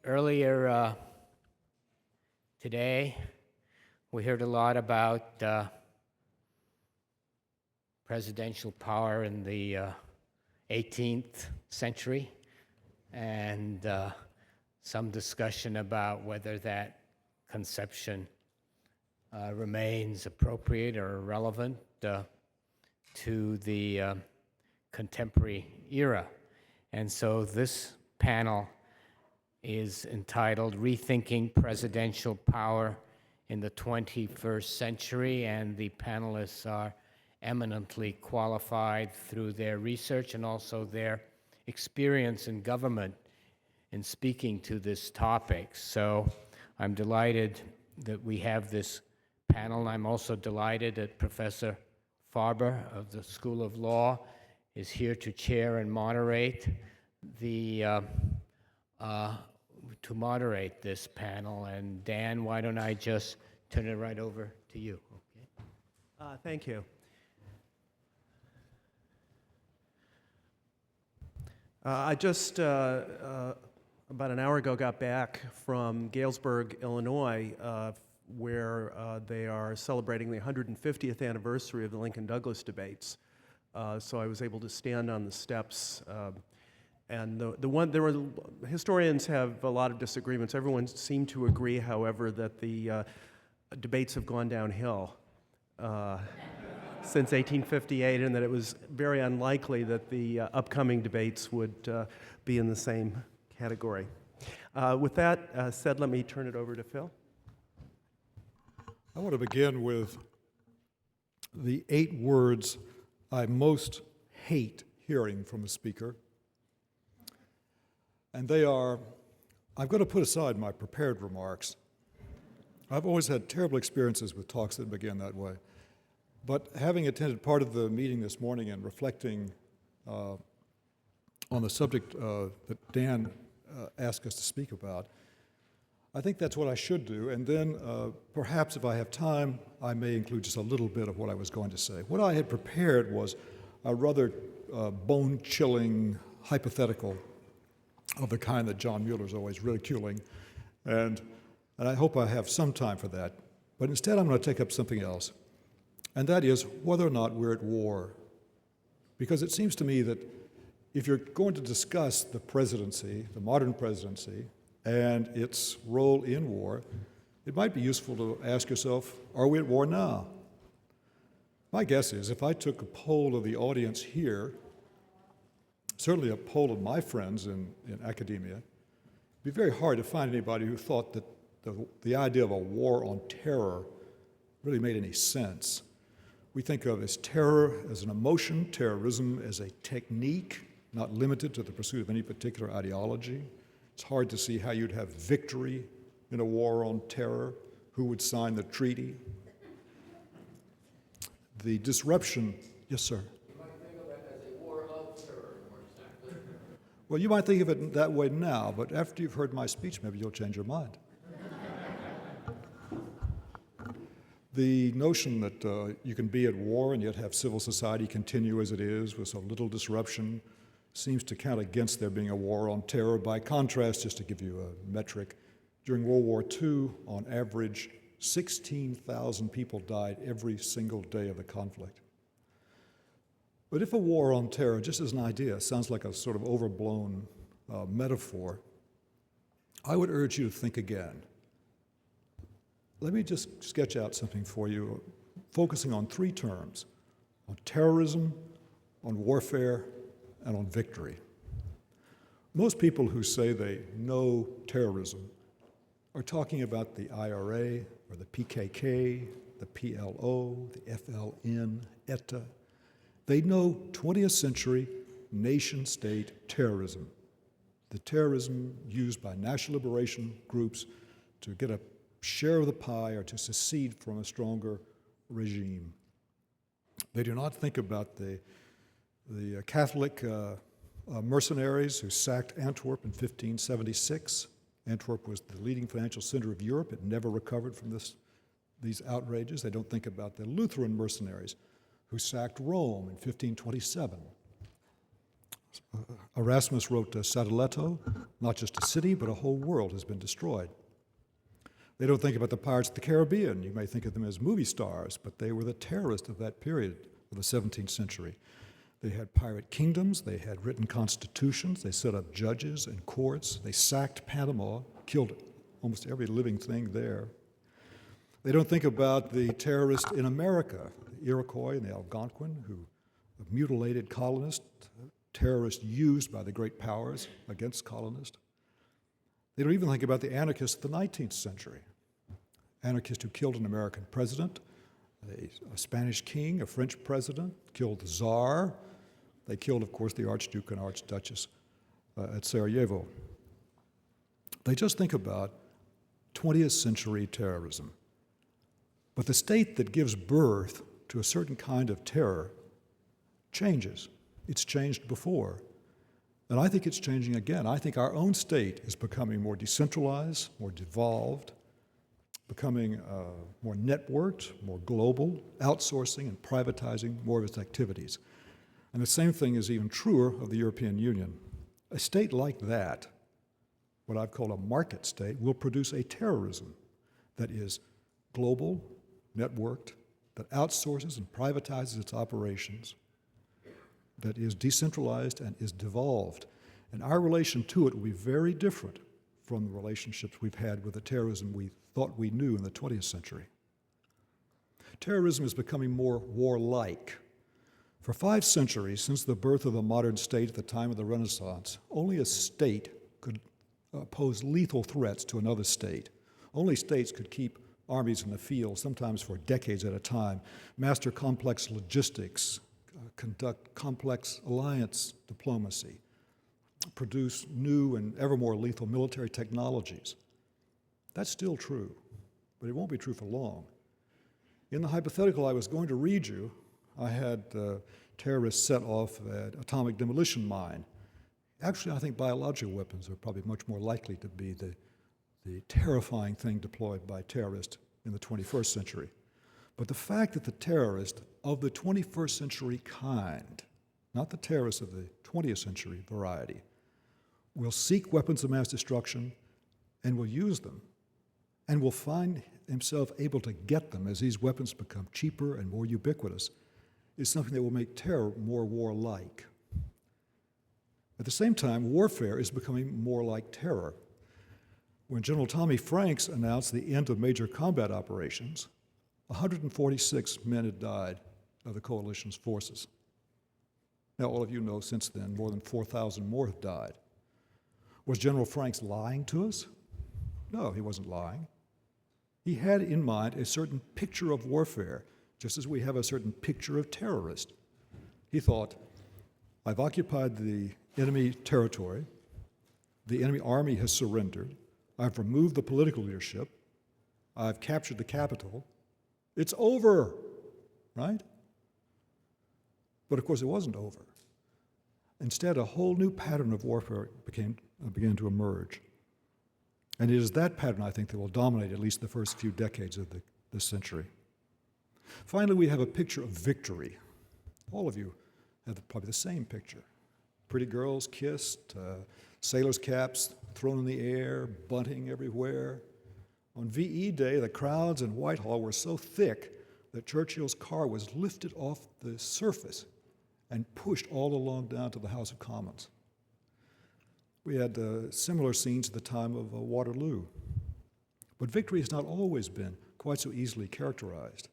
Earlier today, we heard a lot about presidential power in the 18th century and some discussion about whether that conception remains appropriate or relevant to the contemporary era. And so this panel is entitled Rethinking Presidential Power in the 21st Century, and the panelists are eminently qualified through their research and also their experience in government in speaking to this topic. So I'm delighted that we have this panel. I'm also delighted that Professor Farber of the School of Law is here to chair and moderate this panel. And Dan, why don't I just turn it right over to you? Okay. Thank you. I just about an hour ago got back from Galesburg, Illinois, where they are celebrating the 150th anniversary of the Lincoln-Douglas debates. So I was able to stand on the steps. And historians have a lot of disagreements. Everyone seemed to agree, however, that the debates have gone downhill since 1858, and that it was very unlikely that the upcoming debates would be in the same category. With that said, let me turn it over to Phil. I want to begin with the 8 words I most hate hearing from a speaker. And they are, I've got to put aside my prepared remarks. I've always had terrible experiences with talks that begin that way. But having attended part of the meeting this morning and reflecting on the subject that Dan asked us to speak about, I think that's what I should do. And then perhaps if I have time, I may include just a little bit of what I was going to say. What I had prepared was a rather bone-chilling hypothetical of the kind that John Mueller's always ridiculing, and I hope I have some time for that. But instead, I'm going to take up something else, and that is whether or not we're at war. Because it seems to me that if you're going to discuss the presidency, the modern presidency, and its role in war, it might be useful to ask yourself, are we at war now? My guess is if I took a poll of the audience here, certainly a poll of my friends in academia, it'd be very hard to find anybody who thought that the idea of a war on terror really made any sense. We think of as terror as an emotion, terrorism as a technique, not limited to the pursuit of any particular ideology. It's hard to see how you'd have victory in a war on terror. Who would sign the treaty? The disruption, yes, sir. Well, you might think of it that way now, but after you've heard my speech, maybe you'll change your mind. The notion that you can be at war and yet have civil society continue as it is with so little disruption seems to count against there being a war on terror. By contrast, just to give you a metric, during World War II, on average, 16,000 people died every single day of the conflict. But if a war on terror, just as an idea, sounds like a sort of overblown metaphor, I would urge you to think again. Let me just sketch out something for you, focusing on 3 terms: on terrorism, on warfare, and on victory. Most people who say they know terrorism are talking about the IRA or the PKK, the PLO, the FLN, ETA. They know 20th century nation-state terrorism, the terrorism used by national liberation groups to get a share of the pie or to secede from a stronger regime. They do not think about the Catholic mercenaries who sacked Antwerp in 1576. Antwerp was the leading financial center of Europe. It never recovered from these outrages. They don't think about the Lutheran mercenaries who sacked Rome in 1527. Erasmus wrote Sadoleto, not just a city, but a whole world has been destroyed. They don't think about the pirates of the Caribbean. You may think of them as movie stars, but they were the terrorists of that period of the 17th century. They had pirate kingdoms, they had written constitutions, they set up judges and courts, they sacked Panama, killed almost every living thing there. They don't think about the terrorists in America, the Iroquois and the Algonquin, who mutilated colonists, terrorists used by the great powers against colonists. They don't even think about the anarchists of the 19th century, anarchists who killed an American president, a Spanish king, a French president, killed the Tsar. They killed, of course, the Archduke and Archduchess at Sarajevo. They just think about 20th century terrorism. But the state that gives birth to a certain kind of terror changes. It's changed before. And I think it's changing again. I think our own state is becoming more decentralized, more devolved, becoming more networked, more global, outsourcing and privatizing more of its activities. And the same thing is even truer of the European Union. A state like that, what I've called a market state, will produce a terrorism that is global, networked, that outsources and privatizes its operations, that is decentralized and is devolved. And our relation to it will be very different from the relationships we've had with the terrorism we thought we knew in the 20th century. Terrorism is becoming more warlike. For 5 centuries, since the birth of the modern state at the time of the Renaissance, only a state could pose lethal threats to another state. Only states could keep armies in the field, sometimes for decades at a time, master complex logistics, conduct complex alliance diplomacy, produce new and ever more lethal military technologies. That's still true, but it won't be true for long. In the hypothetical I was going to read you, I had terrorists set off an atomic demolition mine. Actually, I think biological weapons are probably much more likely to be the terrifying thing deployed by terrorists in the 21st century. But the fact that the terrorists of the 21st century kind, not the terrorists of the 20th century variety, will seek weapons of mass destruction and will use them, and will find himself able to get them as these weapons become cheaper and more ubiquitous, is something that will make terror more warlike. At the same time, warfare is becoming more like terror. When General Tommy Franks announced the end of major combat operations, 146 men had died of the coalition's forces. Now, all of you know since then, more than 4,000 more have died. Was General Franks lying to us? No, he wasn't lying. He had in mind a certain picture of warfare, just as we have a certain picture of terrorist. He thought, I've occupied the enemy territory, the enemy army has surrendered, I've removed the political leadership, I've captured the capital, it's over, right? But of course it wasn't over. Instead, a whole new pattern of warfare began to emerge. And it is that pattern, I think, that will dominate at least the first few decades of this century. Finally, we have a picture of victory. All of you have probably the same picture. Pretty girls kissed, sailors' caps thrown in the air, bunting everywhere. On VE Day, the crowds in Whitehall were so thick that Churchill's car was lifted off the surface and pushed all along down to the House of Commons. We had similar scenes at the time of Waterloo. But victory has not always been quite so easily characterized.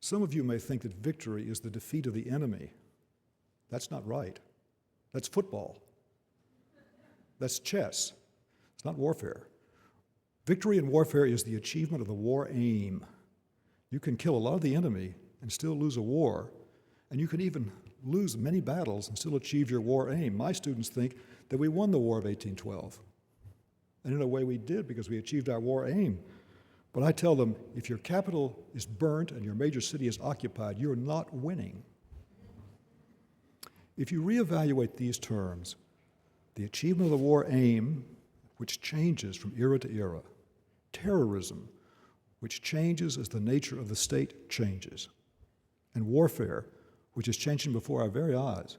Some of you may think that victory is the defeat of the enemy. That's not right. That's football. That's chess. It's not warfare. Victory in warfare is the achievement of the war aim. You can kill a lot of the enemy and still lose a war, and you can even lose many battles and still achieve your war aim. My students think that we won the War of 1812. And in a way we did, because we achieved our war aim. But I tell them, if your capital is burnt and your major city is occupied, you're not winning. If you reevaluate these terms, the achievement of the war aim, which changes from era to era, terrorism, which changes as the nature of the state changes, and warfare, which is changing before our very eyes,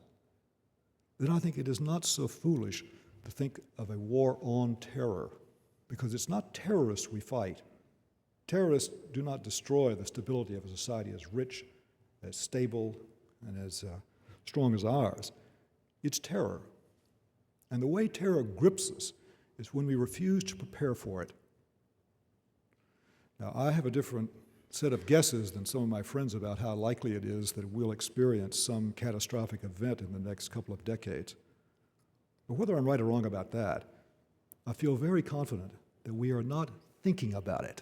then I think it is not so foolish to think of a war on terror, because it's not terrorists we fight. Terrorists do not destroy the stability of a society as rich, as stable, and as strong as ours. It's terror. And the way terror grips us is when we refuse to prepare for it. Now, I have a different set of guesses than some of my friends about how likely it is that we'll experience some catastrophic event in the next couple of decades. But whether I'm right or wrong about that, I feel very confident that we are not thinking about it,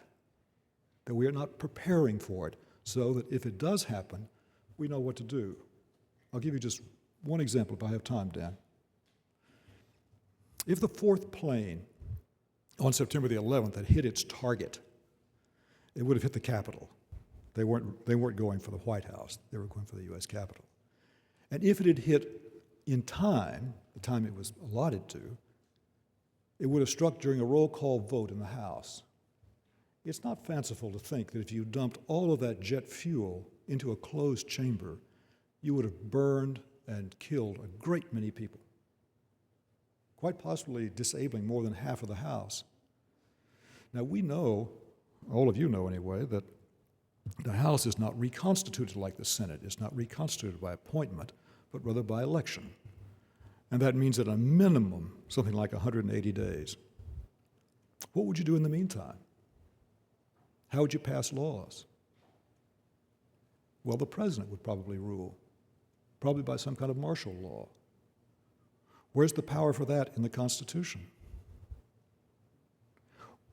that we are not preparing for it, so that if it does happen, we know what to do. I'll give you just one example if I have time, Dan. If the fourth plane on September the 11th had hit its target, it would have hit the Capitol. They weren't going for the White House. They were going for the U.S. Capitol. And if it had hit in time, the time it was allotted to, it would have struck during a roll call vote in the House. It's not fanciful to think that if you dumped all of that jet fuel into a closed chamber, you would have burned and killed a great many people, quite possibly disabling more than half of the House. Now, we know, all of you know anyway, that the House is not reconstituted like the Senate. It's not reconstituted by appointment, but rather by election. And that means at a minimum, something like 180 days. What would you do in the meantime? How would you pass laws? Well, the president would probably rule, probably by some kind of martial law. Where's the power for that in the Constitution?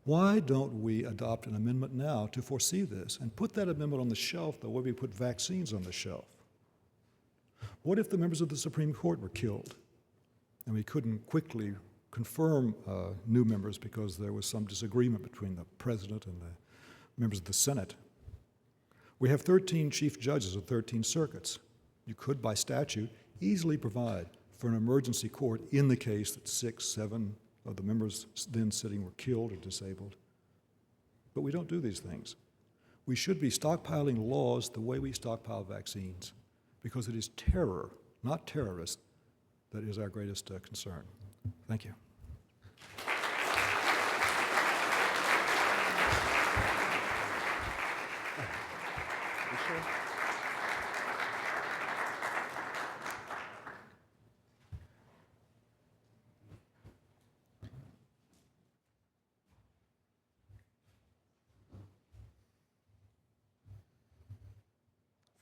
Why don't we adopt an amendment now to foresee this and put that amendment on the shelf the way we put vaccines on the shelf? What if the members of the Supreme Court were killed and we couldn't quickly confirm new members because there was some disagreement between the president and the members of the Senate? We have 13 chief judges of 13 circuits. You could, by statute, easily provide for an emergency court in the case that 6, 7 of the members then sitting were killed or disabled. But we don't do these things. We should be stockpiling laws the way we stockpile vaccines, because it is terror, not terrorists, that is our greatest concern. Thank you.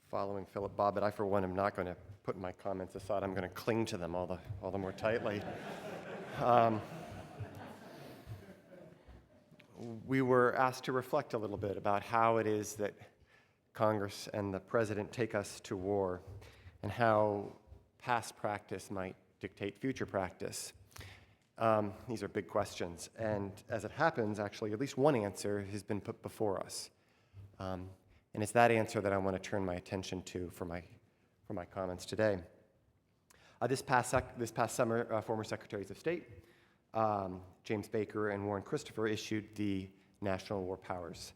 Following Philip Bobbitt, I, for one, am not going to put my comments aside. I'm going to cling to them all the more tightly. We were asked to reflect a little bit about how it is that Congress and the President take us to war, and how past practice might dictate future practice. These are big questions, and as it happens, actually, at least one answer has been put before us. And it's that answer that I want to turn my attention to for my comments today. This past summer, former Secretaries of State, James Baker and Warren Christopher, issued the National War Powers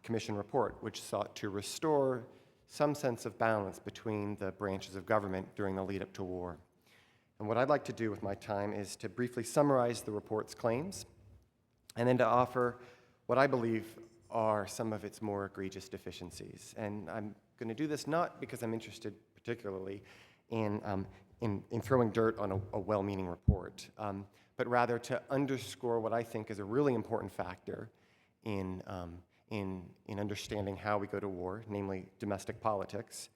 Commission report, which sought to restore some sense of balance between the branches of government during the lead up to war. And what I'd like to do with my time is to briefly summarize the report's claims, and then to offer what I believe are some of its more egregious deficiencies. And I'm going to do this not because I'm interested particularly in throwing dirt on a well-meaning report, but rather to underscore what I think is a really important factor in understanding how we go to war, namely domestic politics,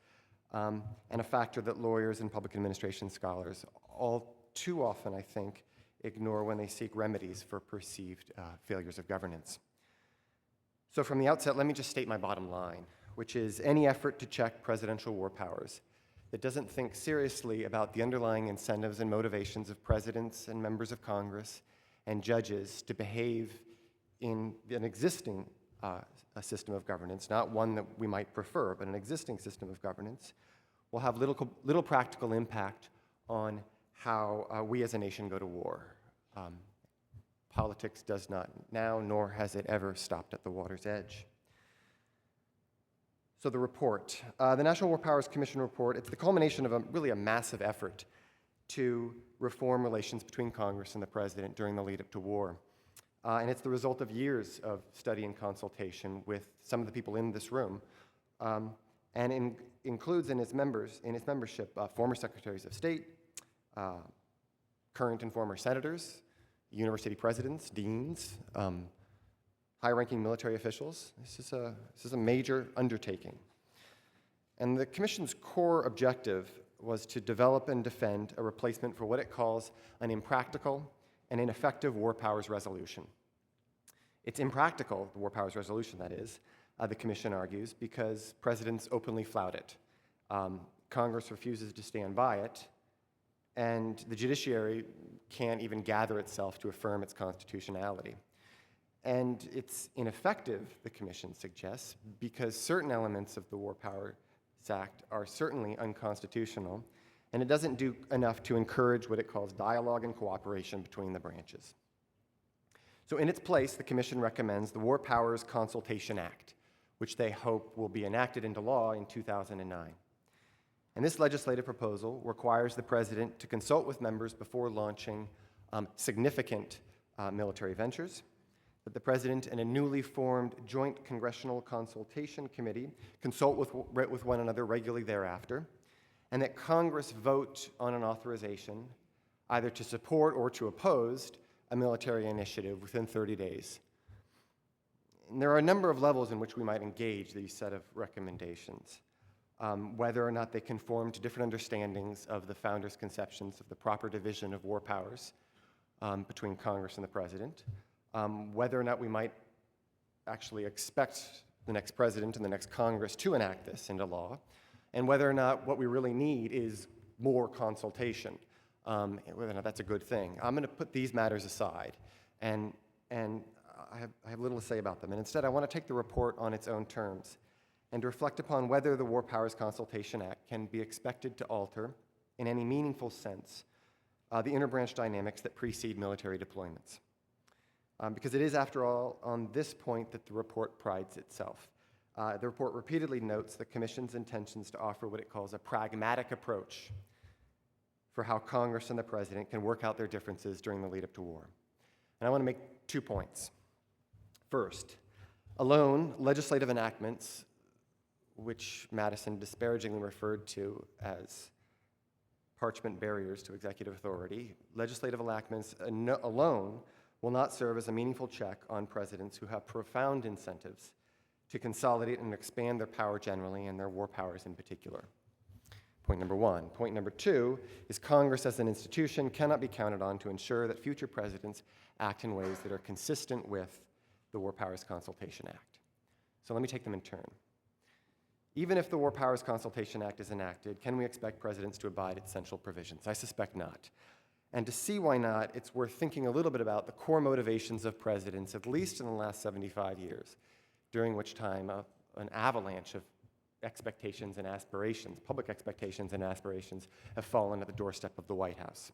and a factor that lawyers and public administration scholars all too often, I think, ignore when they seek remedies for perceived failures of governance. So from the outset, let me just state my bottom line, which is any effort to check presidential war powers that doesn't think seriously about the underlying incentives and motivations of presidents and members of Congress and judges to behave in an existing a system of governance, not one that we might prefer, but an existing system of governance, will have little practical impact on how we as a nation go to war. Politics does not now, nor has it ever stopped at the water's edge. So the report, the National War Powers Commission report, it's the culmination of really a massive effort to reform relations between Congress and the President during the lead up to war. And it's the result of years of study and consultation with some of the people in this room, and includes in its membership former secretaries of state, current and former senators, university presidents, deans, high-ranking military officials. This is a major undertaking. And the Commission's core objective was to develop and defend a replacement for what it calls an impractical and ineffective war powers resolution. It's impractical, the war powers resolution, that is, the Commission argues, because presidents openly flout it. Congress refuses to stand by it, and the judiciary can't even gather itself to affirm its constitutionality. And it's ineffective, the Commission suggests, because certain elements of the War Powers Act are certainly unconstitutional, and it doesn't do enough to encourage what it calls dialogue and cooperation between the branches. So in its place, the Commission recommends the War Powers Consultation Act, which they hope will be enacted into law in 2009. And this legislative proposal requires the President to consult with members before launching significant military ventures, that the President and a newly formed Joint Congressional Consultation Committee consult with one another regularly thereafter, and that Congress vote on an authorization either to support or to oppose a military initiative within 30 days. And there are a number of levels in which we might engage these set of recommendations, whether or not they conform to different understandings of the founders' conceptions of the proper division of war powers between Congress and the President, whether or not we might actually expect the next President and the next Congress to enact this into law, and whether or not what we really need is more consultation, whether or not that's a good thing. I'm going to put these matters aside, and I have little to say about them. And instead, I want to take the report on its own terms and to reflect upon whether the War Powers Consultation Act can be expected to alter, in any meaningful sense, the interbranch dynamics that precede military deployments. Because it is, after all, on this point that the report prides itself. The report repeatedly notes the Commission's intentions to offer what it calls a pragmatic approach for how Congress and the President can work out their differences during the lead-up to war. And I want to make 2 points. First, alone, legislative enactments, which Madison disparagingly referred to as parchment barriers to executive authority, legislative enactments alone will not serve as a meaningful check on presidents who have profound incentives to consolidate and expand their power generally and their war powers in particular. Point number one. Point number two is Congress as an institution cannot be counted on to ensure that future presidents act in ways that are consistent with the War Powers Consultation Act. So let me take them in turn. Even if the War Powers Consultation Act is enacted, can we expect presidents to abide its essential provisions? I suspect not. And to see why not, it's worth thinking a little bit about the core motivations of presidents, at least in the last 75 years, during which time an avalanche of expectations and aspirations, public expectations and aspirations, have fallen at the doorstep of the White House.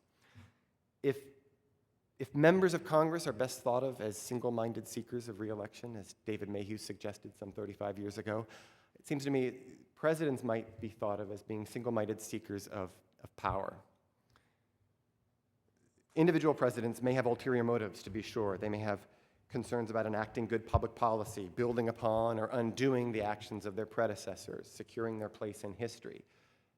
If members of Congress are best thought of as single-minded seekers of re-election, as David Mayhew suggested some 35 years ago, it seems to me presidents might be thought of as being single-minded seekers of power. Individual presidents may have ulterior motives, to be sure. They may have concerns about enacting good public policy, building upon or undoing the actions of their predecessors, securing their place in history,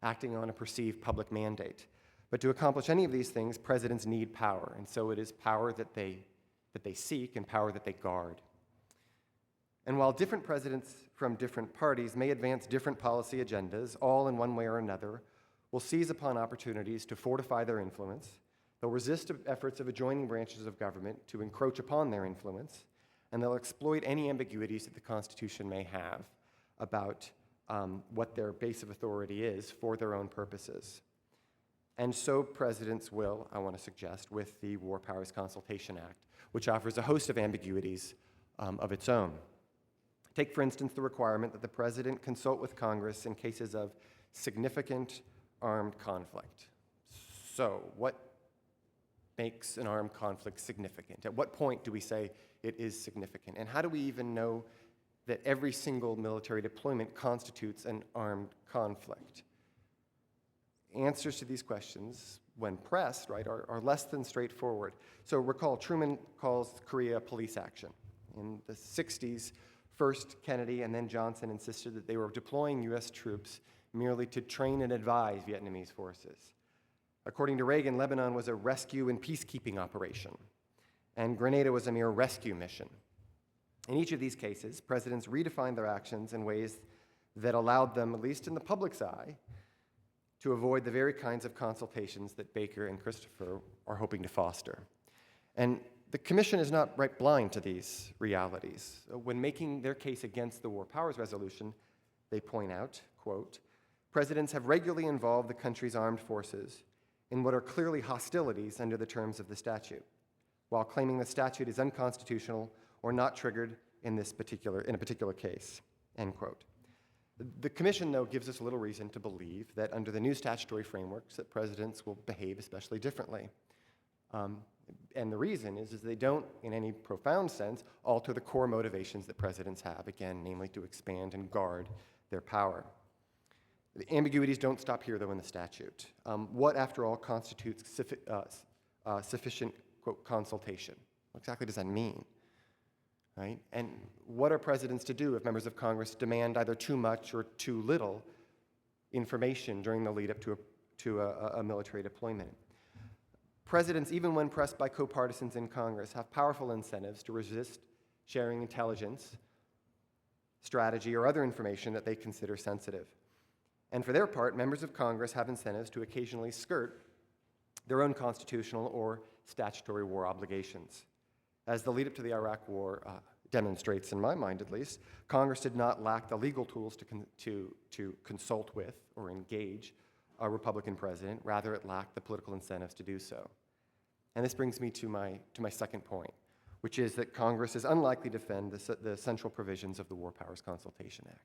acting on a perceived public mandate. But to accomplish any of these things, presidents need power, and so it is power that they seek and power that they guard. And while different presidents from different parties may advance different policy agendas, all in one way or another, will seize upon opportunities to fortify their influence. They'll resist efforts of adjoining branches of government to encroach upon their influence, and they'll exploit any ambiguities that the Constitution may have about what their base of authority is for their own purposes. And so presidents will, I want to suggest, with the War Powers Consultation Act, which offers a host of ambiguities of its own. Take, for instance, the requirement that the president consult with Congress in cases of significant armed conflict. So, what makes an armed conflict significant? At what point do we say it is significant? And how do we even know that every single military deployment constitutes an armed conflict? Answers to these questions when pressed, right, are less than straightforward. So recall, Truman calls Korea police action. In the 60s, first Kennedy and then Johnson insisted that they were deploying U.S. troops merely to train and advise Vietnamese forces. According to Reagan, Lebanon was a rescue and peacekeeping operation, and Grenada was a mere rescue mission. In each of these cases, presidents redefined their actions in ways that allowed them, at least in the public's eye, to avoid the very kinds of consultations that Baker and Christopher are hoping to foster. And the Commission is not right blind to these realities. When making their case against the War Powers Resolution, they point out, quote, "Presidents have regularly involved the country's armed forces in what are clearly hostilities under the terms of the statute, while claiming the statute is unconstitutional or not triggered in a particular case," end quote. The Commission, though, gives us little reason to believe that under the new statutory frameworks that presidents will behave especially differently. And the reason is they don't, in any profound sense, alter the core motivations that presidents have, again, namely to expand and guard their power. The ambiguities don't stop here, though, in the statute. What, after all, constitutes sufficient, quote, consultation? What exactly does that mean? Right? And what are presidents to do if members of Congress demand either too much or too little information during the lead up to a military deployment? Presidents, even when pressed by co-partisans in Congress, have powerful incentives to resist sharing intelligence, strategy, or other information that they consider sensitive. And for their part, members of Congress have incentives to occasionally skirt their own constitutional or statutory war obligations. As the lead-up to the Iraq War demonstrates, in my mind at least, Congress did not lack the legal tools to consult with or engage a Republican president. Rather, it lacked the political incentives to do so. And this brings me to my second point, which is that Congress is unlikely to defend the central provisions of the War Powers Consultation Act.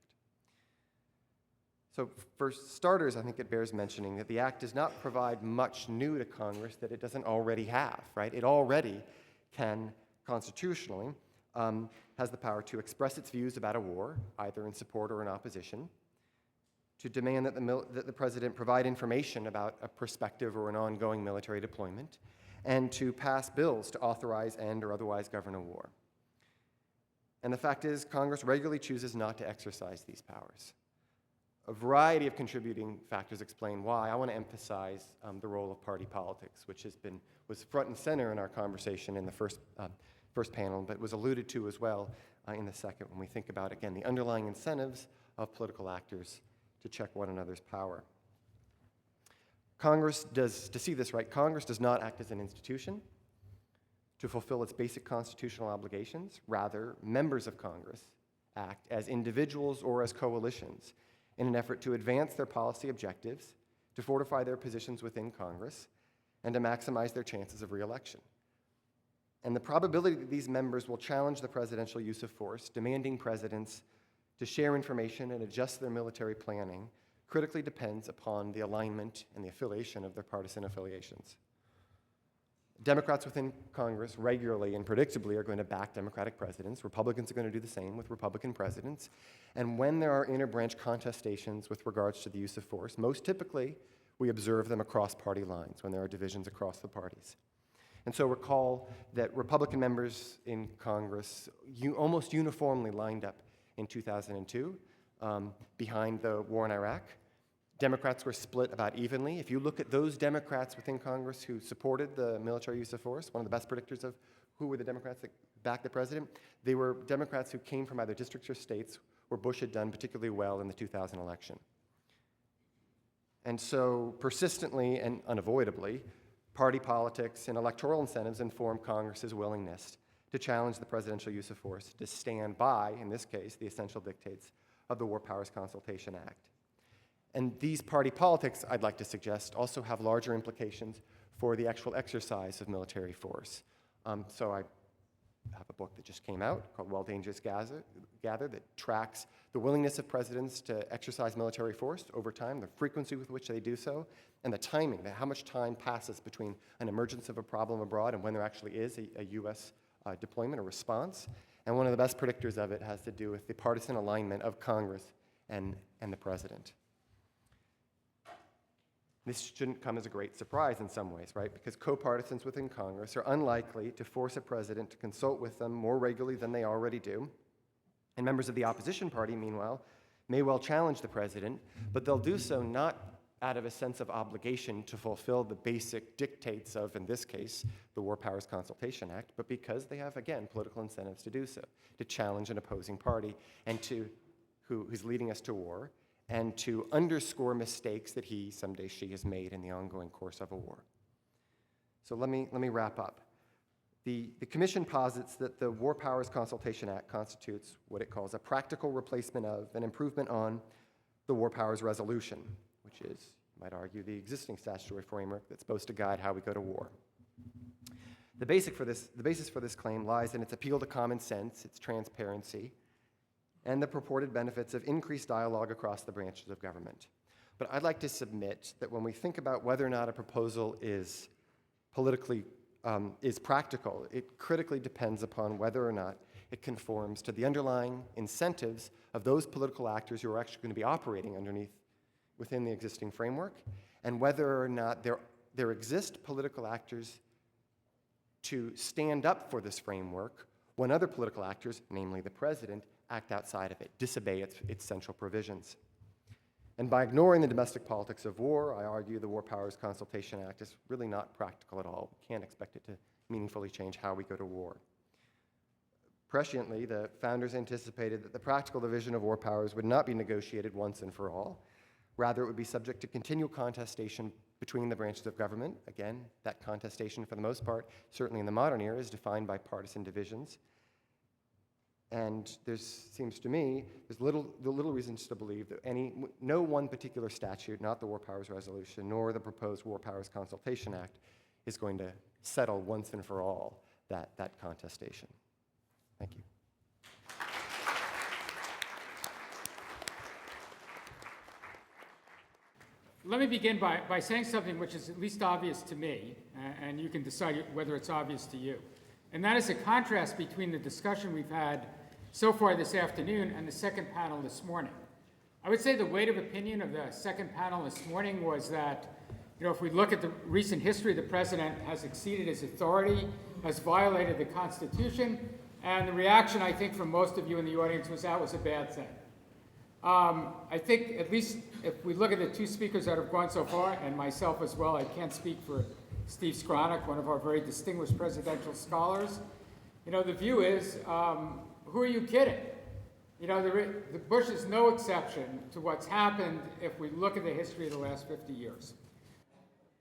So for starters, I think it bears mentioning that the Act does not provide much new to Congress that it doesn't already have, right? It already can, constitutionally, has the power to express its views about a war, either in support or in opposition, to demand that the president provide information about a prospective or an ongoing military deployment, and to pass bills to authorize and or otherwise govern a war. And the fact is, Congress regularly chooses not to exercise these powers. A variety of contributing factors explain why. I want to emphasize the role of party politics, which was front and center in our conversation in the first panel, but was alluded to as well in the second when we think about, again, the underlying incentives of political actors to check one another's power. To see this right, Congress does not act as an institution to fulfill its basic constitutional obligations. Rather, members of Congress act as individuals or as coalitions in an effort to advance their policy objectives, to fortify their positions within Congress, and to maximize their chances of re-election. And the probability that these members will challenge the presidential use of force, demanding presidents to share information and adjust their military planning, critically depends upon the alignment and the affiliation of their partisan affiliations. Democrats within Congress regularly and predictably are going to back Democratic presidents. Republicans are going to do the same with Republican presidents. And when there are interbranch contestations with regards to the use of force, most typically we observe them across party lines when there are divisions across the parties. And so recall that Republican members in Congress almost uniformly lined up in 2002 behind the war in Iraq. Democrats were split about evenly. If you look at those Democrats within Congress who supported the military use of force, one of the best predictors of who were the Democrats that backed the president, they were Democrats who came from either districts or states where Bush had done particularly well in the 2000 election. And so persistently and unavoidably, party politics and electoral incentives inform Congress's willingness to challenge the presidential use of force, to stand by, in this case, the essential dictates of the War Powers Consultation Act. And these party politics, I'd like to suggest, also have larger implications for the actual exercise of military force. So I have a book that just came out called While Dangers Gather that tracks the willingness of presidents to exercise military force over time, the frequency with which they do so, and the timing, how much time passes between an emergence of a problem abroad and when there actually is a U.S. Deployment or response. And one of the best predictors of it has to do with the partisan alignment of Congress and the president. This shouldn't come as a great surprise in some ways, right? Because co-partisans within Congress are unlikely to force a president to consult with them more regularly than they already do. And members of the opposition party, meanwhile, may well challenge the president, but they'll do so not out of a sense of obligation to fulfill the basic dictates of, in this case, the War Powers Consultation Act, but because they have, again, political incentives to do so, to challenge an opposing party and who's leading us to war, and to underscore mistakes that he, someday she, has made in the ongoing course of a war. So let me wrap up. The Commission posits that the War Powers Consultation Act constitutes what it calls a practical replacement of and improvement on the War Powers Resolution, which is, you might argue, the existing statutory framework that's supposed to guide how we go to war. The basis for this claim lies in its appeal to common sense, its transparency, and the purported benefits of increased dialogue across the branches of government. But I'd like to submit that when we think about whether or not a proposal is practical, it critically depends upon whether or not it conforms to the underlying incentives of those political actors who are actually going to be operating within the existing framework, and whether or not there exist political actors to stand up for this framework when other political actors, namely the president, act outside of it, disobey its central provisions. And by ignoring the domestic politics of war, I argue the War Powers Consultation Act is really not practical at all. We can't expect it to meaningfully change how we go to war. Presciently, the founders anticipated that the practical division of war powers would not be negotiated once and for all. Rather, it would be subject to continual contestation between the branches of government. Again, that contestation, for the most part, certainly in the modern era, is defined by partisan divisions. And seems to me, there's little reasons to believe that no one particular statute, not the War Powers Resolution, nor the proposed War Powers Consultation Act, is going to settle once and for all that contestation. Thank you. Let me begin by saying something which is at least obvious to me, and you can decide whether it's obvious to you. And that is a contrast between the discussion we've had so far this afternoon and the second panel this morning. I would say the weight of opinion of the second panel this morning was that, if we look at the recent history, the president has exceeded his authority, has violated the Constitution, and the reaction, I think, from most of you in the audience was that was a bad thing. I think, at least if we look at the two speakers that have gone so far, and myself as well, I can't speak for Steve Skronik, one of our very distinguished presidential scholars. The view is, who are you kidding? The Bush is no exception to what's happened if we look at the history of the last 50 years.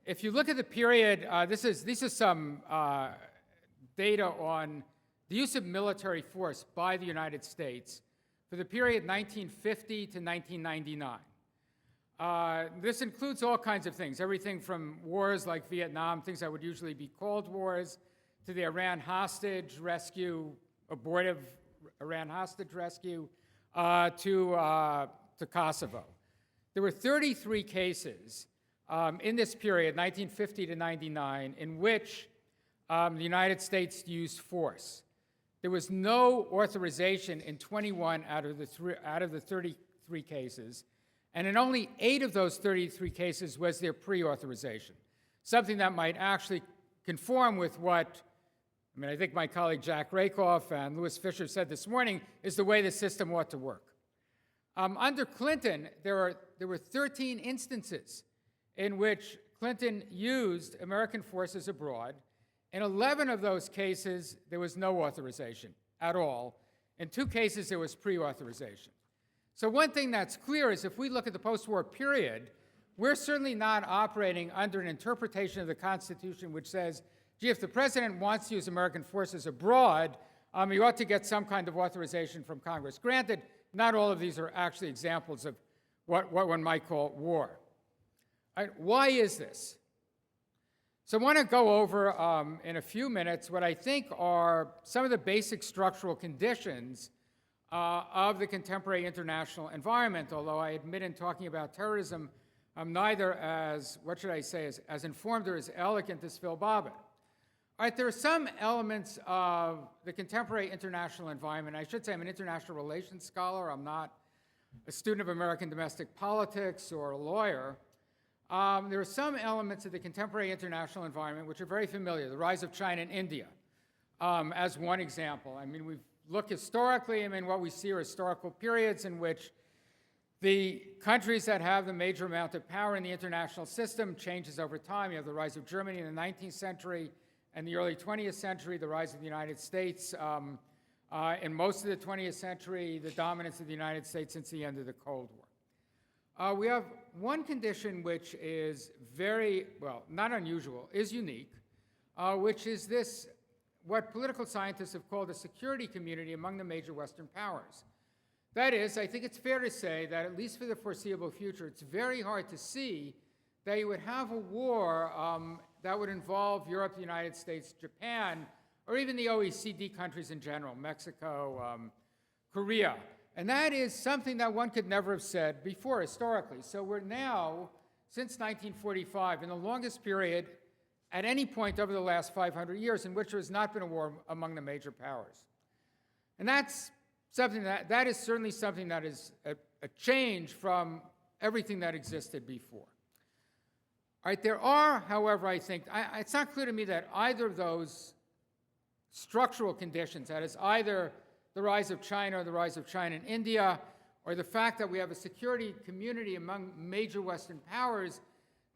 If you look at the period, this is some data on the use of military force by the United States for the period 1950 to 1999. This includes all kinds of things, everything from wars like Vietnam, things that would usually be called wars, to the Iran hostage rescue, abortive Iran hostage rescue, to Kosovo. There were 33 cases in this period, 1950 to 99, in which the United States used force. There was no authorization in 21 out of the 33 cases, and in only 8 of those 33 cases was there pre-authorization, something that might actually conform with what, I think my colleague Jack Rakoff and Louis Fisher said this morning, is the way the system ought to work. Under Clinton, there were 13 instances in which Clinton used American forces abroad. In 11 of those cases, there was no authorization at all. In 2 cases, there was pre-authorization. So one thing that's clear is if we look at the post-war period, we're certainly not operating under an interpretation of the Constitution which says, gee, if the president wants to use American forces abroad, he ought to get some kind of authorization from Congress. Granted, not all of these are actually examples of what one might call war. All right, why is this? So I want to go over in a few minutes what I think are some of the basic structural conditions of the contemporary international environment, although I admit in talking about terrorism, I'm neither as informed or as elegant as Phil Bobbitt. All right, there are some elements of the contemporary international environment. I should say I'm an international relations scholar. I'm not a student of American domestic politics or a lawyer. there are some elements of the contemporary international environment which are very familiar. The rise of China and India as one example. I mean, we've looked historically, what we see are historical periods in which the countries that have the major amount of power in the international system changes over time. You have the rise of Germany in the 19th century and the early 20th century, the rise of the United States in most of the 20th century, the dominance of the United States since the end of the Cold War. We have one condition which is very, well, not unusual, is unique, which is this, what political scientists have called a security community among the major Western powers. That is, I think it's fair to say that at least for the foreseeable future, it's very hard to see that you would have a war that would involve Europe, the United States, Japan, or even the OECD countries in general, Mexico, Korea. And that is something that one could never have said before historically. So we're now, since 1945, in the longest period at any point over the last 500 years in which there has not been a war among the major powers. And that's something that is certainly something that is a change from everything that existed before. All right, there are, however, I think, it's not clear to me that either of those structural conditions, that is either the rise of China or the rise of China and India, or the fact that we have a security community among major Western powers,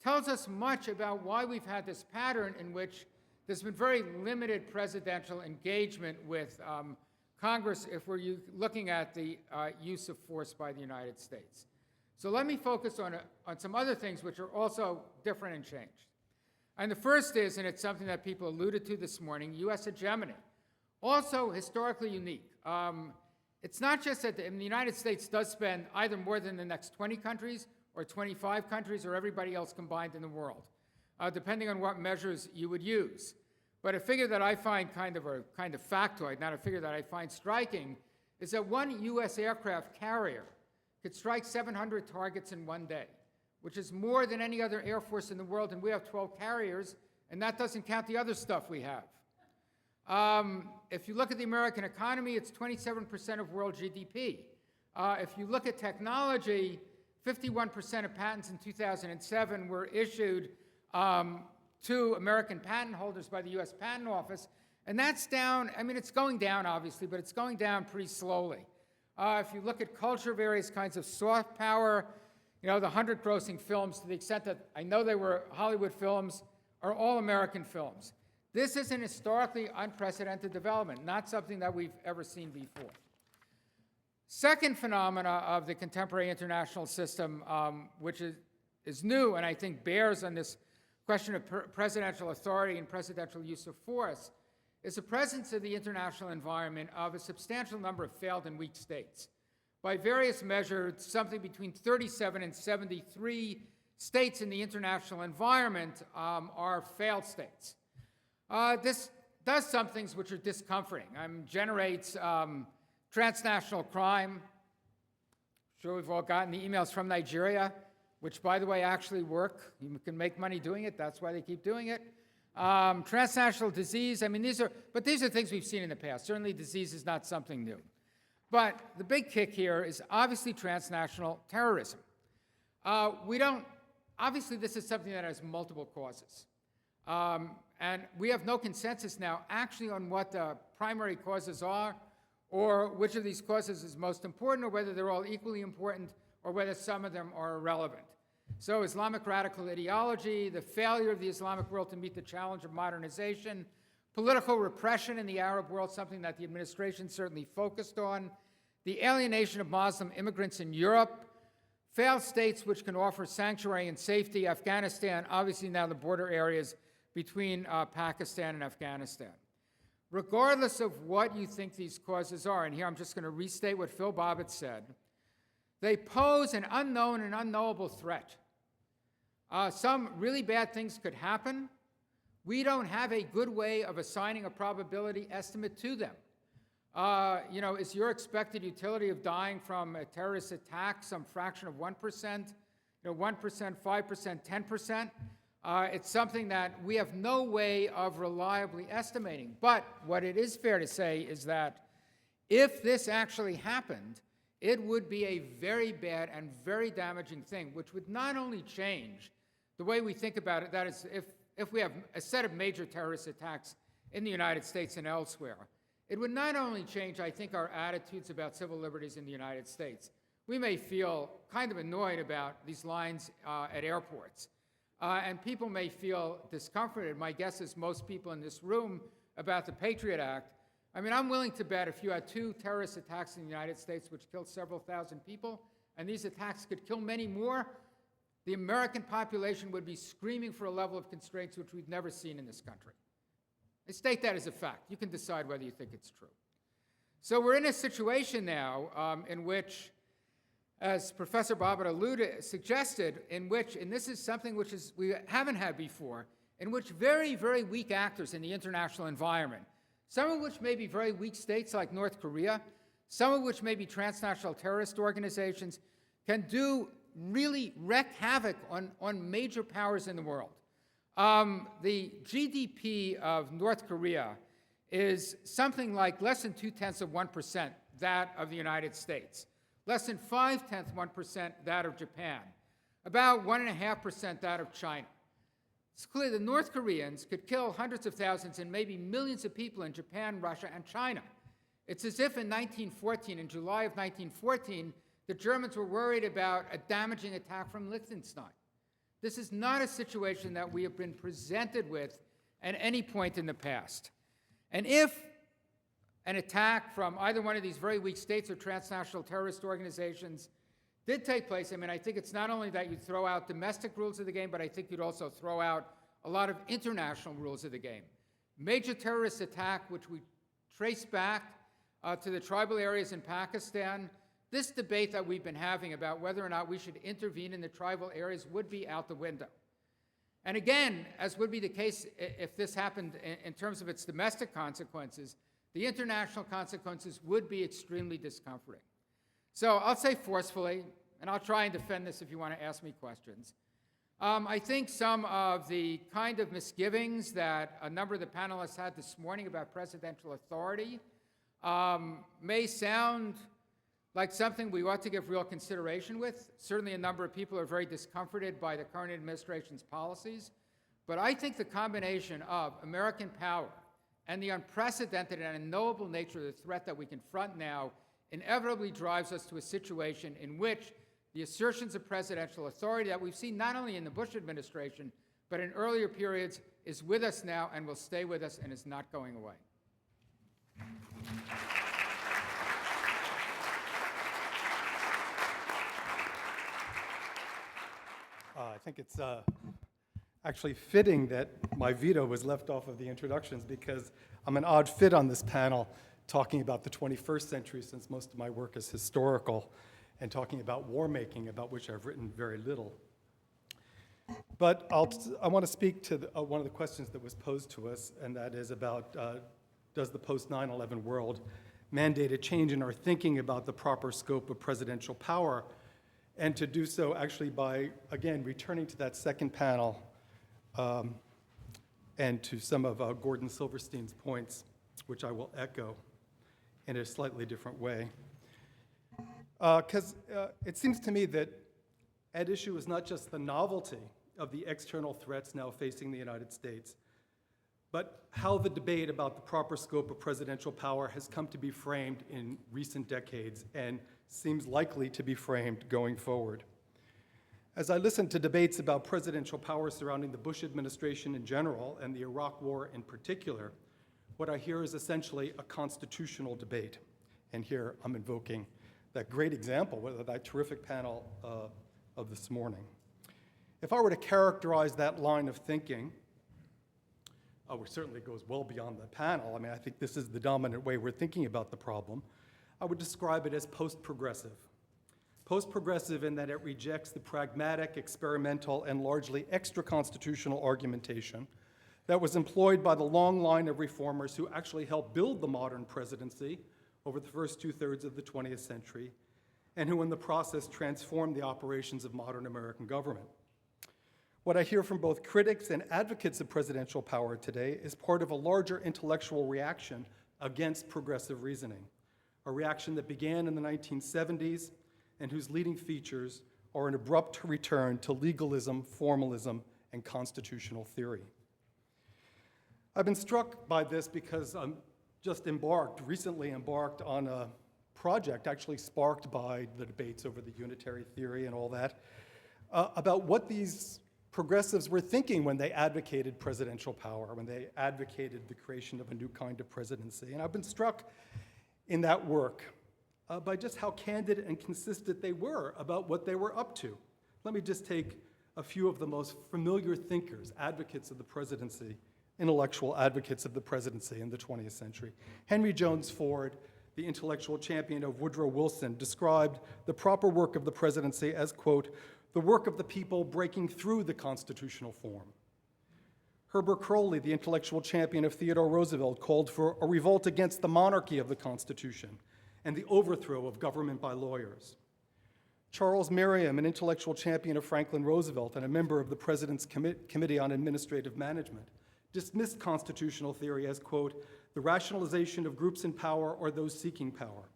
tells us much about why we've had this pattern in which there's been very limited presidential engagement with Congress if we're looking at the use of force by the United States. So let me focus on some other things which are also different and changed. And the first is, and it's something that people alluded to this morning, U.S. hegemony. Also historically unique. It's not just that the United States does spend either more than the next 20 countries or 25 countries or everybody else combined in the world, depending on what measures you would use. But a figure that I find kind of factoid, not a figure that I find striking, is that one U.S. aircraft carrier could strike 700 targets in one day, which is more than any other air force in the world, and we have 12 carriers, and that doesn't count the other stuff we have. If you look at the American economy, it's 27% of world GDP. If you look at technology, 51% of patents in 2007 were issued to American patent holders by the U.S. Patent Office, and that's down, it's going down obviously, but it's going down pretty slowly. If you look at culture, various kinds of soft power, the 100 grossing films, to the extent that I know they were Hollywood films, are all American films. This is an historically unprecedented development, not something that we've ever seen before. Second phenomena of the contemporary international system, which is new and I think bears on this question of presidential authority and presidential use of force, is the presence of the international environment of a substantial number of failed and weak states. By various measures, something between 37 and 73 states in the international environment are failed states. This does some things which are discomforting. Generates transnational crime. I'm sure we've all gotten the emails from Nigeria, which, by the way, actually work. You can make money doing it. That's why they keep doing it. Transnational disease. These are things we've seen in the past. Certainly, disease is not something new. But the big kick here is obviously transnational terrorism. Obviously, this is something that has multiple causes. And we have no consensus now actually on what the primary causes are, or which of these causes is most important, or whether they're all equally important, or whether some of them are irrelevant. So Islamic radical ideology, the failure of the Islamic world to meet the challenge of modernization, political repression in the Arab world, something that the administration certainly focused on, the alienation of Muslim immigrants in Europe, failed states which can offer sanctuary and safety, Afghanistan, obviously now the border areas between Pakistan and Afghanistan. Regardless of what you think these causes are, and here I'm just going to restate what Phil Bobbitt said, they pose an unknown and unknowable threat. Some really bad things could happen. We don't have a good way of assigning a probability estimate to them. Is your expected utility of dying from a terrorist attack some fraction of 1%, 1%, 5%, 10%? It's something that we have no way of reliably estimating. But what it is fair to say is that if this actually happened, it would be a very bad and very damaging thing, which would not only change the way we think about it, that is, if we have a set of major terrorist attacks in the United States and elsewhere, it would not only change, I think, our attitudes about civil liberties in the United States. We may feel kind of annoyed about these lines at airports, and people may feel discomforted. My guess is most people in this room about the Patriot Act. I mean, I'm willing to bet if you had 2 terrorist attacks in the United States which killed several thousand people, and these attacks could kill many more, the American population would be screaming for a level of constraints which we've never seen in this country. I state that as a fact. You can decide whether you think it's true. So we're in a situation now in which, as Professor Bobbitt suggested, in which, and this is something which we haven't had before, in which very, very weak actors in the international environment, some of which may be very weak states like North Korea, some of which may be transnational terrorist organizations, can really wreak havoc on major powers in the world. The GDP of North Korea is something like less than 0.2% that of the United States, less than 0.5% that of Japan, about 1.5% that of China. It's clear the North Koreans could kill hundreds of thousands and maybe millions of people in Japan, Russia, and China. It's as if in 1914, in July of 1914, the Germans were worried about a damaging attack from Liechtenstein. This is not a situation that we have been presented with at any point in the past. And if an attack from either one of these very weak states or transnational terrorist organizations did take place, I mean, I think it's not only that you'd throw out domestic rules of the game, but I think you'd also throw out a lot of international rules of the game. Major terrorist attack, which we trace back to the tribal areas in Pakistan, this debate that we've been having about whether or not we should intervene in the tribal areas would be out the window. And again, as would be the case if this happened in terms of its domestic consequences, the international consequences would be extremely discomforting. So I'll say forcefully, and I'll try and defend this if you want to ask me questions. I think some of the kind of misgivings that a number of the panelists had this morning about presidential authority may sound like something we ought to give real consideration with. Certainly a number of people are very discomforted by the current administration's policies. But I think the combination of American power and the unprecedented and unknowable nature of the threat that we confront now inevitably drives us to a situation in which the assertions of presidential authority that we've seen not only in the Bush administration, but in earlier periods, is with us now and will stay with us and is not going away. I think it's actually fitting that my veto was left off of the introductions because I'm an odd fit on this panel talking about the 21st century since most of my work is historical and talking about war making, about which I've written very little. But I want to speak to one of the questions that was posed to us, and that is about does the post-9/11 world mandate a change in our thinking about the proper scope of presidential power, and to do so actually by, again, returning to that second panel and to some of Gordon Silverstein's points, which I will echo in a slightly different way. Because it seems to me that at issue is not just the novelty of the external threats now facing the United States, but how the debate about the proper scope of presidential power has come to be framed in recent decades and seems likely to be framed going forward. As I listen to debates about presidential power surrounding the Bush administration in general and the Iraq War in particular, what I hear is essentially a constitutional debate. And here I'm invoking that great example, that terrific panel of this morning. If I were to characterize that line of thinking, which certainly goes well beyond the panel, I mean, I think this is the dominant way we're thinking about the problem, I would describe it as post-progressive. Post-progressive in that it rejects the pragmatic, experimental, and largely extra-constitutional argumentation that was employed by the long line of reformers who actually helped build the modern presidency over the first two-thirds of the 20th century, and who in the process transformed the operations of modern American government. What I hear from both critics and advocates of presidential power today is part of a larger intellectual reaction against progressive reasoning, a reaction that began in the 1970s and whose leading features or an abrupt return to legalism, formalism, and constitutional theory. I've been struck by this because I'm recently embarked on a project actually sparked by the debates over the unitary theory and all that, about what these progressives were thinking when they advocated presidential power, when they advocated the creation of a new kind of presidency. And I've been struck in that work by just how candid and consistent they were about what they were up to. Let me just take a few of the most familiar thinkers, advocates of the presidency, intellectual advocates of the presidency in the 20th century. Henry Jones Ford, the intellectual champion of Woodrow Wilson, described the proper work of the presidency as, quote, the work of the people breaking through the constitutional form. Herbert Crowley, the intellectual champion of Theodore Roosevelt, called for a revolt against the monarchy of the Constitution and the overthrow of government by lawyers. Charles Merriam, an intellectual champion of Franklin Roosevelt and a member of the President's Committee on Administrative Management, dismissed constitutional theory as, quote, the rationalization of groups in power or those seeking power.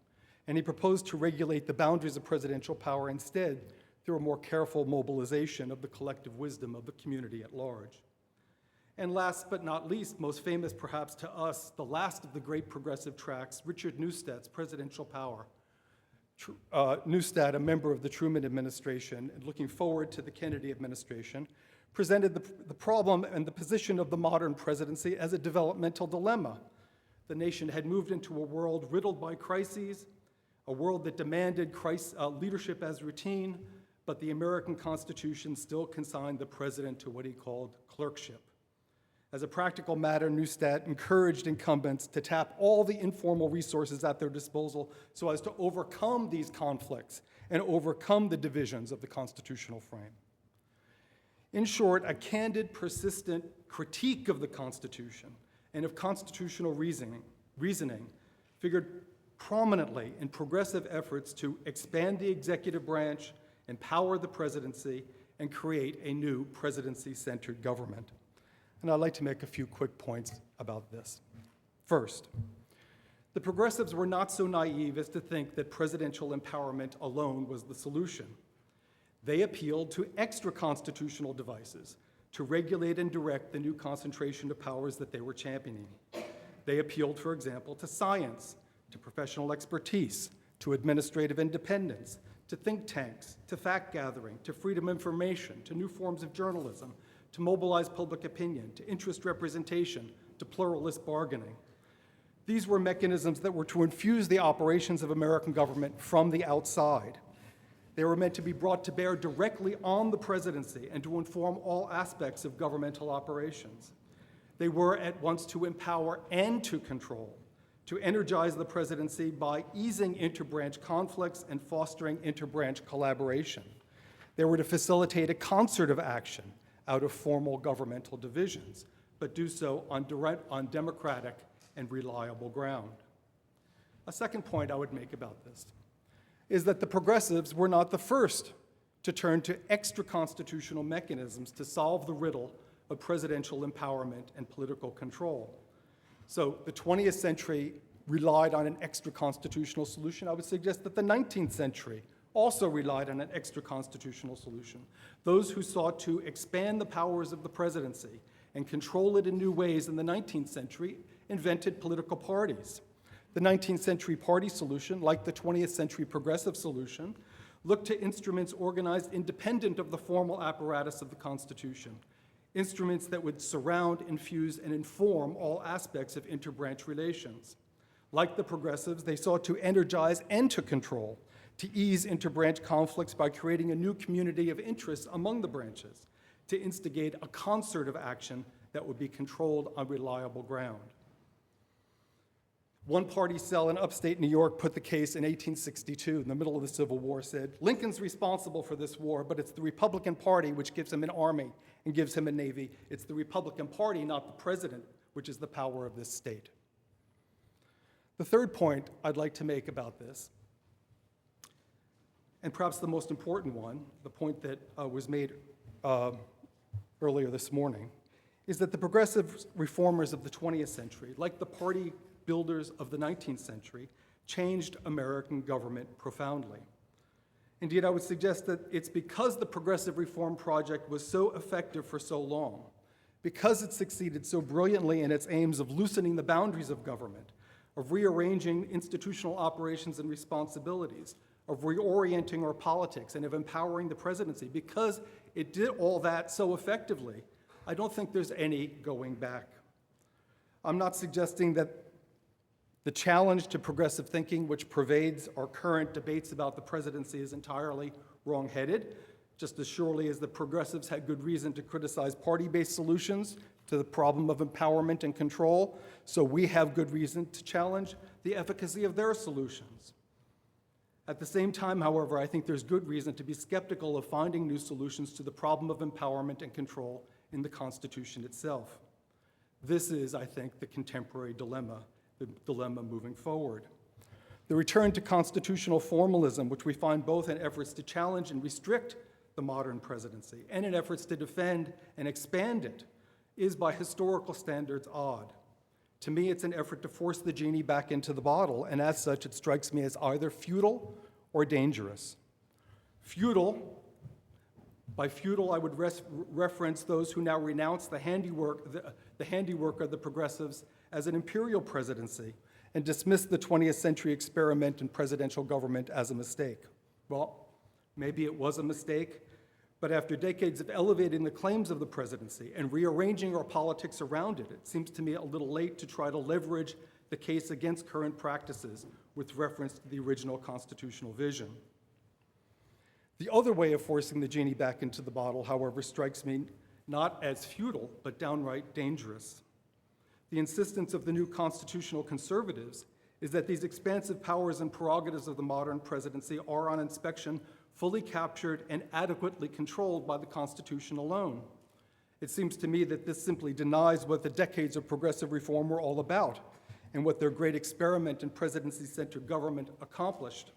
And he proposed to regulate the boundaries of presidential power instead through a more careful mobilization of the collective wisdom of the community at large. And last but not least, most famous perhaps to us, the last of the great progressive tracks, Richard Newstadt's Presidential Power. Newstadt, a member of the Truman administration and looking forward to the Kennedy administration, presented the problem and the position of the modern presidency as a developmental dilemma. The nation had moved into a world riddled by crises, a world that demanded leadership as routine, but the American Constitution still consigned the president to what he called clerkship. As a practical matter, Newstadt encouraged incumbents to tap all the informal resources at their disposal so as to overcome these conflicts and overcome the divisions of the constitutional frame. In short, a candid, persistent critique of the Constitution and of constitutional reasoning figured prominently in progressive efforts to expand the executive branch, empower the presidency, and create a new presidency-centered government. And I'd like to make a few quick points about this. First, the progressives were not so naive as to think that presidential empowerment alone was the solution. They appealed to extra-constitutional devices to regulate and direct the new concentration of powers that they were championing. They appealed, for example, to science, to professional expertise, to administrative independence, to think tanks, to fact-gathering, to freedom of information, to new forms of journalism, to mobilize public opinion, to interest representation, to pluralist bargaining. These were mechanisms that were to infuse the operations of American government from the outside. They were meant to be brought to bear directly on the presidency and to inform all aspects of governmental operations. They were at once to empower and to control, to energize the presidency by easing interbranch conflicts and fostering interbranch collaboration. They were to facilitate a concert of action out of formal governmental divisions, but do so on democratic and reliable ground. A second point I would make about this is that the progressives were not the first to turn to extra-constitutional mechanisms to solve the riddle of presidential empowerment and political control. So the 20th century relied on an extra-constitutional solution. I would suggest that the 19th century also relied on an extra-constitutional solution. Those who sought to expand the powers of the presidency and control it in new ways in the 19th century invented political parties. The 19th century party solution, like the 20th century progressive solution, looked to instruments organized independent of the formal apparatus of the Constitution, instruments that would surround, infuse, and inform all aspects of interbranch relations. Like the progressives, they sought to energize and to control, to ease interbranch conflicts by creating a new community of interest among the branches, to instigate a concert of action that would be controlled on reliable ground. One party cell in upstate New York put the case in 1862, in the middle of the Civil War, said, Lincoln's responsible for this war, but it's the Republican Party which gives him an army and gives him a navy. It's the Republican Party, not the president, which is the power of this state. The third point I'd like to make about this, and perhaps the most important one, the point that was made earlier this morning, is that the progressive reformers of the 20th century, like the party builders of the 19th century, changed American government profoundly. Indeed, I would suggest that it's because the progressive reform project was so effective for so long, because it succeeded so brilliantly in its aims of loosening the boundaries of government, of rearranging institutional operations and responsibilities, of reorienting our politics, and of empowering the presidency. Because it did all that so effectively, I don't think there's any going back. I'm not suggesting that the challenge to progressive thinking, which pervades our current debates about the presidency, is entirely wrong-headed, just as surely as the progressives had good reason to criticize party-based solutions to the problem of empowerment and control, so we have good reason to challenge the efficacy of their solutions. At the same time, however, I think there's good reason to be skeptical of finding new solutions to the problem of empowerment and control in the Constitution itself. This is, I think, the contemporary dilemma, the dilemma moving forward. The return to constitutional formalism, which we find both in efforts to challenge and restrict the modern presidency and in efforts to defend and expand it, is by historical standards odd. To me, it's an effort to force the genie back into the bottle, and as such, it strikes me as either futile or dangerous. Futile, by futile, I would reference those who now renounce the handiwork of the progressives as an imperial presidency and dismiss the 20th century experiment in presidential government as a mistake. Well, maybe it was a mistake, but after decades of elevating the claims of the presidency and rearranging our politics around it, it seems to me a little late to try to leverage the case against current practices with reference to the original constitutional vision. The other way of forcing the genie back into the bottle, however, strikes me not as futile, but downright dangerous. The insistence of the new constitutional conservatives is that these expansive powers and prerogatives of the modern presidency are on inspection fully captured and adequately controlled by the Constitution alone. It seems to me that this simply denies what the decades of progressive reform were all about and what their great experiment in presidency-centered government accomplished.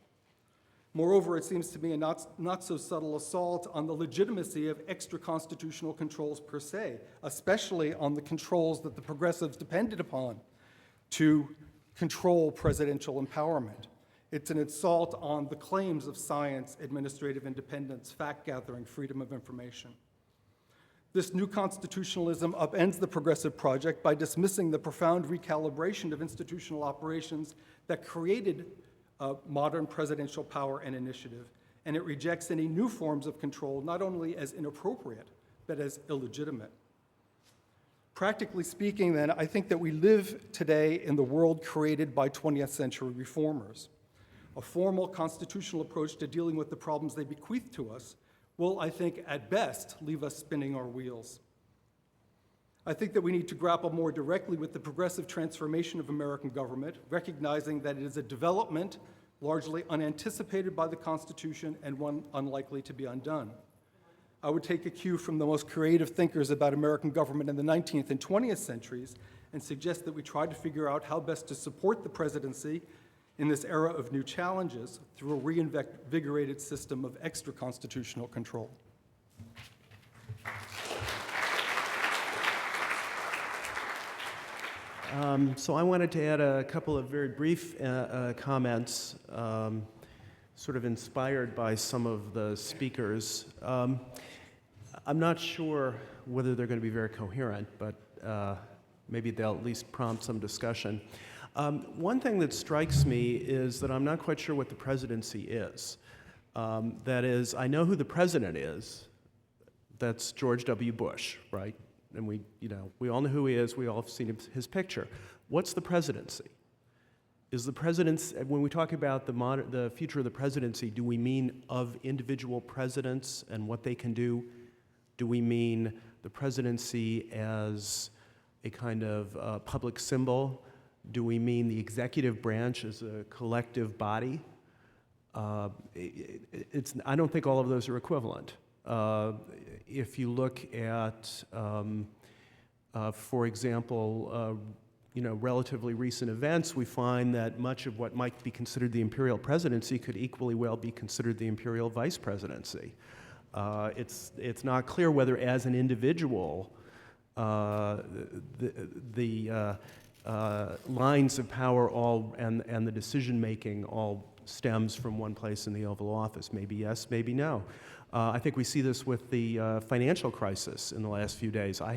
Moreover, it seems to me a not so subtle assault on the legitimacy of extra-constitutional controls per se, especially on the controls that the progressives depended upon to control presidential empowerment. It's an assault on the claims of science, administrative independence, fact-gathering, freedom of information. This new constitutionalism upends the progressive project by dismissing the profound recalibration of institutional operations that created modern presidential power and initiative, and it rejects any new forms of control not only as inappropriate, but as illegitimate. Practically speaking, then, I think that we live today in the world created by 20th century reformers. A formal constitutional approach to dealing with the problems they bequeath to us will, I think, at best, leave us spinning our wheels. I think that we need to grapple more directly with the progressive transformation of American government, recognizing that it is a development largely unanticipated by the Constitution and one unlikely to be undone. I would take a cue from the most creative thinkers about American government in the 19th and 20th centuries and suggest that we try to figure out how best to support the presidency in this era of new challenges through a reinvigorated system of extra-constitutional control. So I wanted to add a couple of very brief comments, sort of inspired by some of the speakers. I'm not sure whether they're going to be very coherent, but maybe they'll at least prompt some discussion. One thing that strikes me is that I'm not quite sure what the presidency is. That is, I know who the president is. That's George W. Bush, right? And we all know who he is. We all have seen his picture. What's the presidency? Is the presidency, when we talk about the future of the presidency, do we mean of individual presidents and what they can do? Do we mean the presidency as a kind of public symbol? Do we mean the executive branch as a collective body? I don't think all of those are equivalent. If you look at, for example, relatively recent events, we find that much of what might be considered the imperial presidency could equally well be considered the imperial vice presidency. It's not clear whether, as an individual, lines of power all and the decision-making all stems from one place in the Oval Office. Maybe yes, maybe no. I think we see this with the financial crisis in the last few days. I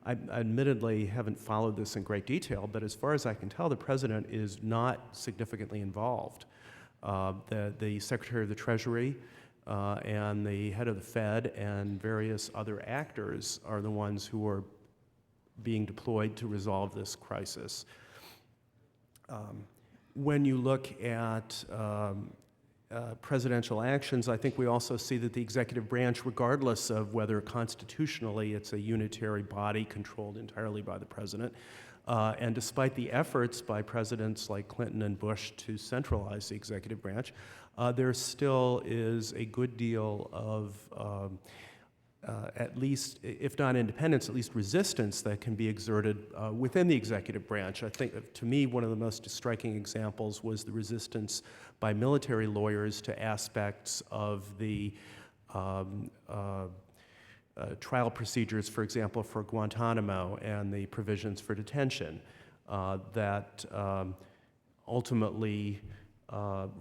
admittedly haven't followed this in great detail, but as far as I can tell, the president is not significantly involved. The Secretary of the Treasury and the head of the Fed and various other actors are the ones who are being deployed to resolve this crisis. When you look at presidential actions, I think we also see that the executive branch, regardless of whether constitutionally it's a unitary body controlled entirely by the president, and despite the efforts by presidents like Clinton and Bush to centralize the executive branch, there still is a good deal of at least, if not independence, at least resistance that can be exerted within the executive branch. I think, to me, one of the most striking examples was the resistance by military lawyers to aspects of the trial procedures, for example, for Guantanamo and the provisions for detention that ultimately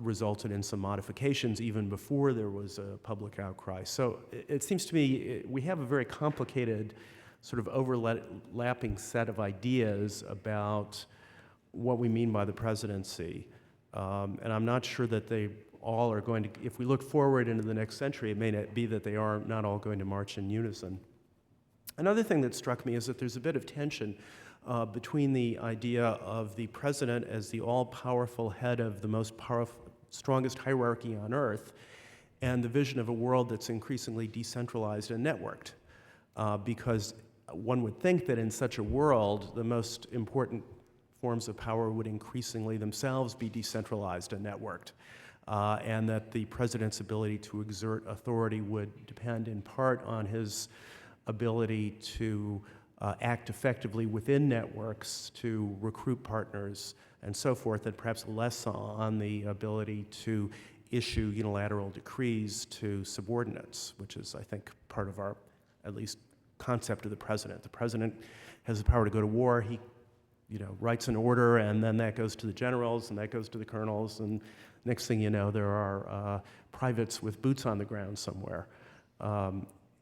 resulted in some modifications even before there was a public outcry. So it seems to me we have a very complicated sort of overlapping set of ideas about what we mean by the presidency. And I'm not sure that they all are going to, if we look forward into the next century, it may not be that they are not all going to march in unison. Another thing that struck me is that there's a bit of tension between the idea of the president as the all-powerful head of the most powerful, strongest hierarchy on earth, and the vision of a world that's increasingly decentralized and networked. Because one would think that in such a world, the most important forms of power would increasingly themselves be decentralized and networked, and that the president's ability to exert authority would depend in part on his ability to act effectively within networks, to recruit partners, and so forth, and perhaps less on the ability to issue unilateral decrees to subordinates, which is, I think, part of our, at least, concept of the president. The president has the power to go to war. He, writes an order, and then that goes to the generals, and that goes to the colonels, and next thing you know, there are privates with boots on the ground somewhere.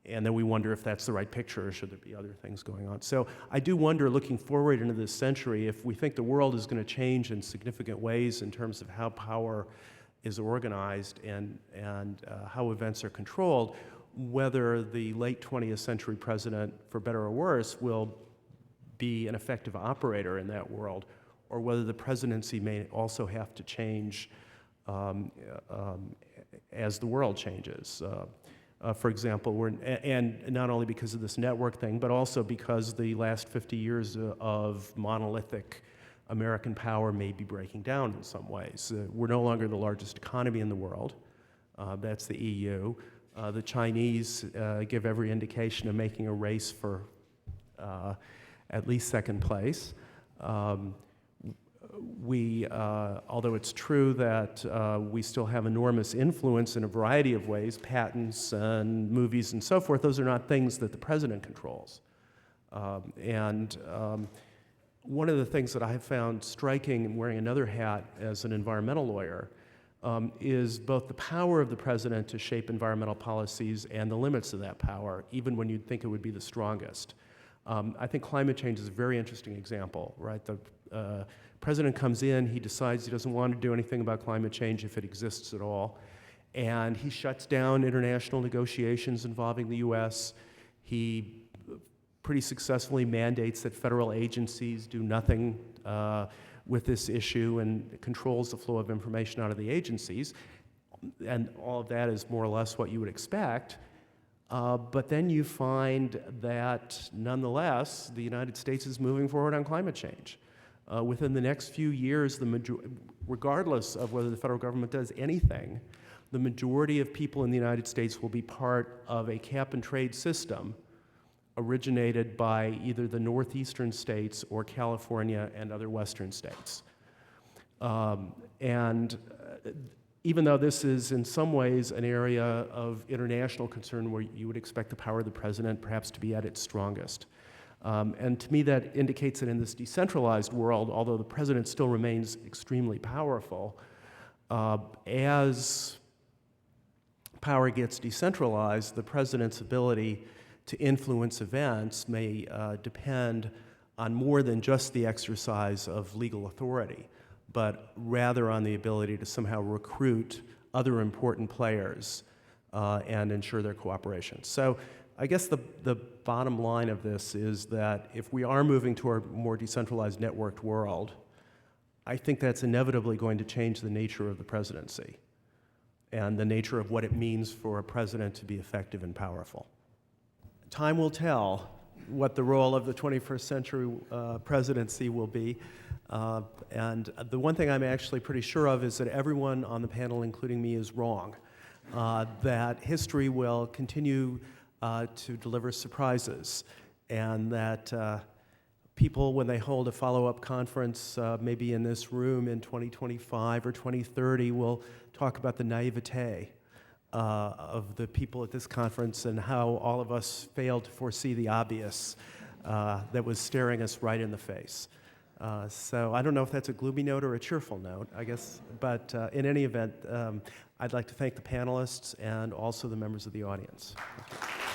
And then we wonder if that's the right picture, or should there be other things going on. So I do wonder, looking forward into this century, if we think the world is going to change in significant ways in terms of how power is organized and how events are controlled, whether the late 20th century president, for better or worse, will be an effective operator in that world, or whether the presidency may also have to change as the world changes. For example, and not only because of this network thing, but also because the last 50 years of monolithic American power may be breaking down in some ways. We're no longer the largest economy in the world. That's the EU. The Chinese give every indication of making a race for at least second place. Although it's true that we still have enormous influence in a variety of ways, patents and movies and so forth, those are not things that the president controls. One of the things that I have found striking in wearing another hat as an environmental lawyer is both the power of the president to shape environmental policies and the limits of that power, even when you'd think it would be the strongest. I think climate change is a very interesting example, right? The president comes in, he decides he doesn't want to do anything about climate change if it exists at all, and he shuts down international negotiations involving the U.S. He pretty successfully mandates that federal agencies do nothing with this issue and controls the flow of information out of the agencies, and all of that is more or less what you would expect. But then you find that, nonetheless, the United States is moving forward on climate change. Within the next few years, regardless of whether the federal government does anything, the majority of people in the United States will be part of a cap-and-trade system originated by either the northeastern states or California and other western states. Even though this is in some ways an area of international concern where you would expect the power of the president perhaps to be at its strongest. And to me, that indicates that in this decentralized world, although the president still remains extremely powerful, as power gets decentralized, the president's ability to influence events may depend on more than just the exercise of legal authority, but rather on the ability to somehow recruit other important players and ensure their cooperation. So I guess the bottom line of this is that if we are moving toward a more decentralized networked world, I think that's inevitably going to change the nature of the presidency and the nature of what it means for a president to be effective and powerful. Time will tell what the role of the 21st century presidency will be. And the one thing I'm actually pretty sure of is that everyone on the panel, including me, is wrong. That history will continue to deliver surprises, and that people, when they hold a follow-up conference, maybe in this room in 2025 or 2030, will talk about the naivete of the people at this conference and how all of us failed to foresee the obvious that was staring us right in the face. So I don't know if that's a gloomy note or a cheerful note, I guess, but in any event, I'd like to thank the panelists and also the members of the audience. Thank you.